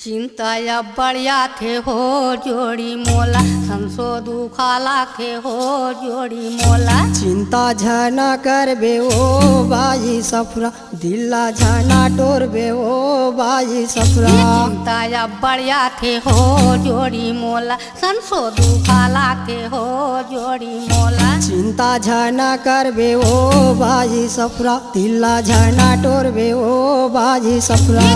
चिंता बढ़िया थे हो जोड़ी मोला संसो दुखाला थे हो जोड़ी मोला। चिंता झना करबे ओ बाई सफरा दिल्ला झना टोरबे ओ बाई सफरा। चिंता बढ़िया थे हो जोड़ी मोला संसो दुखाला थे हो जोड़ी मोला। चिंता झना करबे ओ बाई सफरा दिल्ला झना टोरबे ओ बाई सफरा।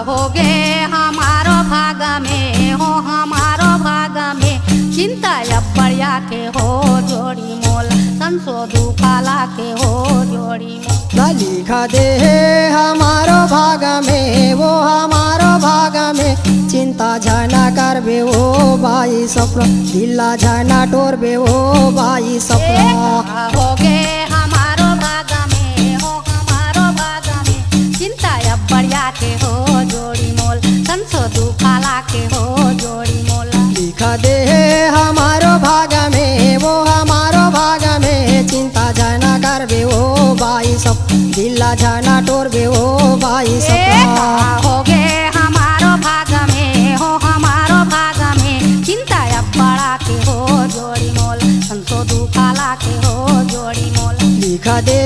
हो गे हमारो भाग में हो हमारो भाग में चिंता बढ़िया के हो जोड़ी मोला संसो दुखाला के हो जोड़ी मोला। लिखा दे हमारो भाग में वो हमारो भाग में चिंता झना करबे ओ बाई सफरा दिल्ला झना टोरबे ओ बाई सफरा। हो गे हमारो भाग में हो हमारो भाग में चिंता बढ़िया के हो जोड़ी मोल संसो दुखाला के हो जोड़ी मोला। लिखा दे हमारो भाग में वो हमारो भाग में चिंता झना करबे ओ बाई सब दिल्ला झना टोरबे ओ बाई सफरा। हो गे हमारो भाग में हो हमारो भाग में चिंता बड़ा के हो जोड़ी मोल संसो दुखाला के हो जोड़ी मोला। लिखा दे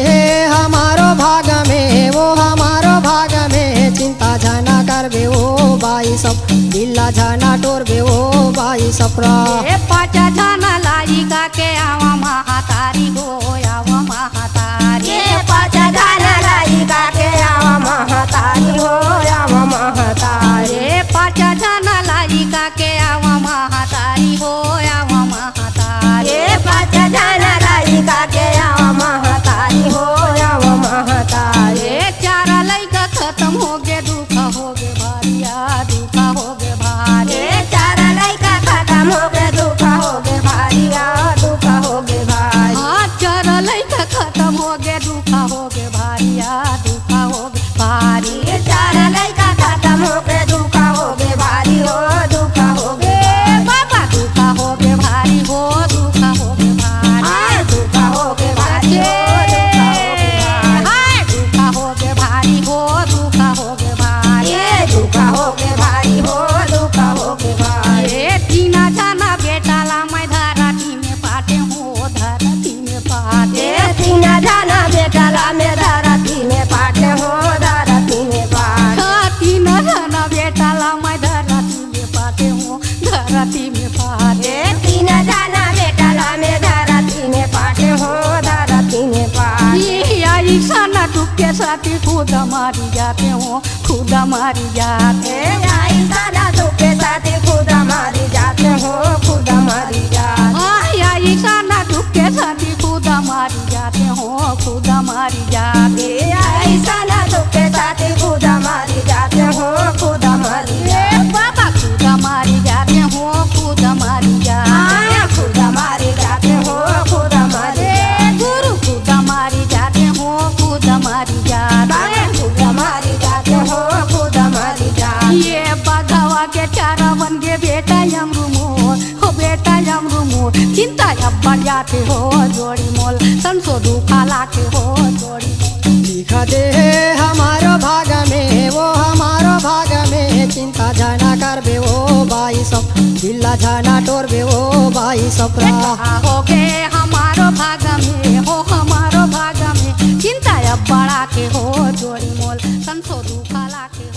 हमारो भाग में वो हमारो भाग में चिंता झना करबे ओ बाई सब दिल्ला झना टोरबे ओ बाई सफरा। पाँच झना लाइका के आवा महातारी हो आवा महातारी। पाँच झना लाइका के आवा महातारी हो आवा महातारी। पाँच झना लाइका के आवा महातारी हो आवा महातारी। पाँच झना लाइका के आवा महातारी हो आवा महातारी। चार लइका खत्म हो गे दुख हो गे भारिया दुख हो गे भारी। चार लइका खत्म हो गे दुख हो गे भारिया दुख हो गे भारी। हाँ चार लइका खत्म हो गे दुख हो गे भारिया दुख हो गे भारी। चार लइका खत्म हो गे दुख हो गे भारी हो दुख हो गे बाबा दुख हो गे भारी हो दुख हो गे भारी। दुख हो गे भारी हो दुख हो गे भारी हो दुख हो गे भारी। दुख हो गे भारी हो दुख हो गे भारी। तीना जाना बेटाला मैं धरती में पाटे हो धरती में पाटे। तीन जाना बेटाला में धरती में पाटे हो धरती में पाटे। तीन जाना बेटाला मैं धरती में पाटे हो धरती में पाटे। तीन जाना बेटाला में धरती में पाटे हो धरती में पाटे। आई साना टुके साथी खुद मारी जाते हो खुद मारी जाते। आई साना टुके साथी खुद मारी जाते हो खुद मारी जाते। आई साना टुके साथी खुद मारी जाते हो खुद मारी जाते। आई साना टुके साथी खुद मारी जाते हो खुद मारी जाते। बाबा खुद मारी जाते हो खुद मारी जाते। खुद मारी जाते हो खुद मारी गुरु खुद मारी जाते हो खुद मारी जाते। खुद मारी जाते हो खुद मारी जाते। ये बगवा के चारा बन गे बेटा यमरू मोर हो बेटा यमरू मोर चिंता बढ़ जाते हो जोड़ी मोल संसो दुखाला के हो जोड़ी। लिखा दे हमारो भाग में वो हमारो भाग में चिंता झना करबे ओ बाई सब दिल्ला झना टोरबे ओ बाई सफरा। हो गे हमारो भाग में हो हमारो भाग में चिंता बड़ा के हो जोड़ी मोल संसो दुखाला के हो।